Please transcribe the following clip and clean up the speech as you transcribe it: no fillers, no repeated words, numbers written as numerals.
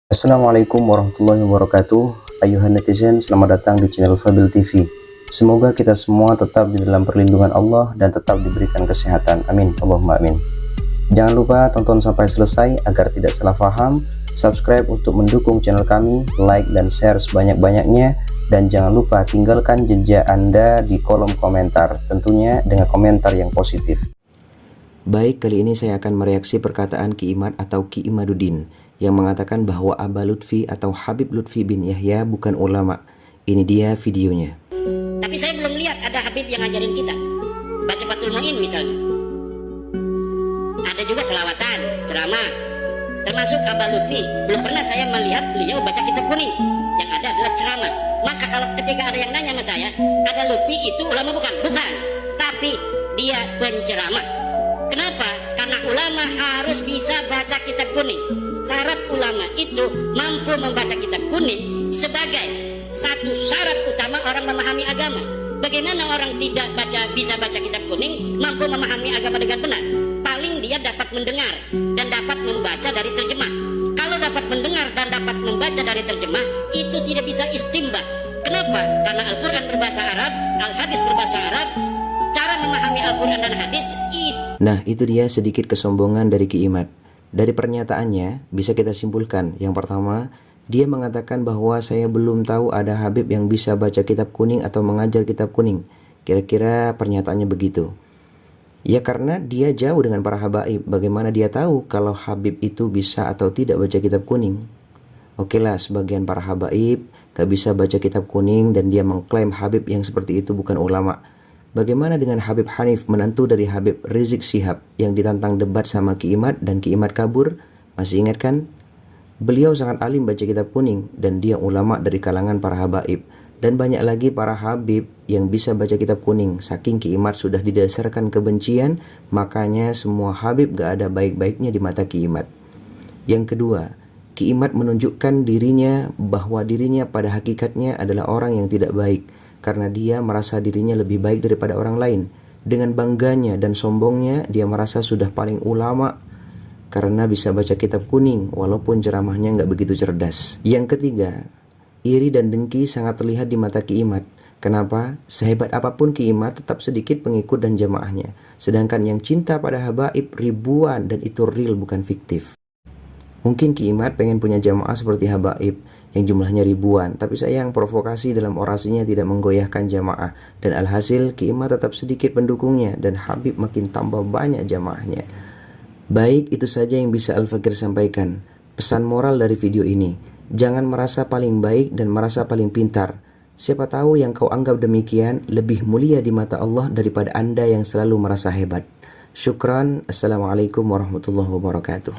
Assalamualaikum warahmatullahi wabarakatuh. Ayuhan netizen, selamat datang di channel Fabil TV. Semoga kita semua tetap di dalam perlindungan Allah dan tetap diberikan kesehatan. Amin, Allahumma amin. Jangan lupa tonton sampai selesai agar tidak salah paham. Subscribe untuk mendukung channel kami, like dan share sebanyak-banyaknya, dan jangan lupa tinggalkan jejak Anda di kolom komentar, tentunya dengan komentar yang positif. Baik, kali ini saya akan mereaksi perkataan Ki Imad atau Ki Imaduddin yang mengatakan bahwa Aba Lutfi atau Habib Lutfi bin Yahya bukan ulama. Ini dia videonya. Tapi saya belum lihat ada Habib yang ngajarin kita baca Fathul Muin misalnya. Ada juga selawatan, ceramah, termasuk Aba Lutfi. Belum pernah saya melihat beliau baca kitab kuning. Yang ada adalah ceramah. Maka kalau ketika ada yang nanya sama saya, Aba Lutfi itu ulama bukan? Bukan. Tapi dia penceramah. Kenapa? Karena ulama harus bisa baca kitab kuning. Syarat ulama itu mampu membaca kitab kuning sebagai satu syarat utama orang memahami agama. Bagaimana orang tidak bisa baca kitab kuning mampu memahami agama dengan benar? Paling dia dapat mendengar dan dapat membaca dari terjemah. Kalau dapat mendengar dan dapat membaca dari terjemah, itu tidak bisa istimbat. Kenapa? Karena Al-Quran berbahasa Arab, Al-Hadis berbahasa Arab. Cara memahami Al-Quran dan hadis itu. Nah, itu dia sedikit kesombongan dari Ki Imad. Dari pernyataannya bisa kita simpulkan, yang pertama, dia mengatakan bahwa saya belum tahu ada Habib yang bisa baca kitab kuning atau mengajar kitab kuning. Kira-kira pernyataannya begitu. Ya karena dia jauh dengan para habaib. Bagaimana dia tahu kalau Habib itu bisa atau tidak baca kitab kuning? Oke lah, sebagian para habaib gak bisa baca kitab kuning dan dia mengklaim Habib yang seperti itu bukan ulama. Bagaimana dengan Habib Hanif, menantu dari Habib Rizik Syihab yang ditantang debat sama Ki Imad dan Ki Imad kabur? Masih ingat kan? Beliau sangat alim baca kitab kuning dan dia ulama dari kalangan para habaib. Dan banyak lagi para habib yang bisa baca kitab kuning. Saking Ki Imad sudah didasarkan kebencian, makanya semua habib gak ada baik-baiknya di mata Ki Imad. Yang kedua, Ki Imad menunjukkan dirinya bahwa dirinya pada hakikatnya adalah orang yang tidak baik. Karena dia merasa dirinya lebih baik daripada orang lain. Dengan bangganya dan sombongnya, dia merasa sudah paling ulama karena bisa baca kitab kuning walaupun ceramahnya nggak begitu cerdas. Yang ketiga, iri dan dengki sangat terlihat di mata Ki Imad. Kenapa? Sehebat apapun Ki Imad tetap sedikit pengikut dan jamaahnya. Sedangkan yang cinta pada habaib ribuan dan itu real bukan fiktif. Mungkin Ki Imad pengen punya jamaah seperti habaib yang jumlahnya ribuan, tapi sayang provokasi dalam orasinya tidak menggoyahkan jamaah, dan alhasil Ki Imad tetap sedikit pendukungnya dan Habib makin tambah banyak jamaahnya. Baik, itu saja yang bisa Al-Fakir sampaikan. Pesan moral dari video ini, jangan merasa paling baik dan merasa paling pintar. Siapa tahu yang kau anggap demikian lebih mulia di mata Allah daripada Anda yang selalu merasa hebat. Syukran. Assalamualaikum warahmatullahi wabarakatuh.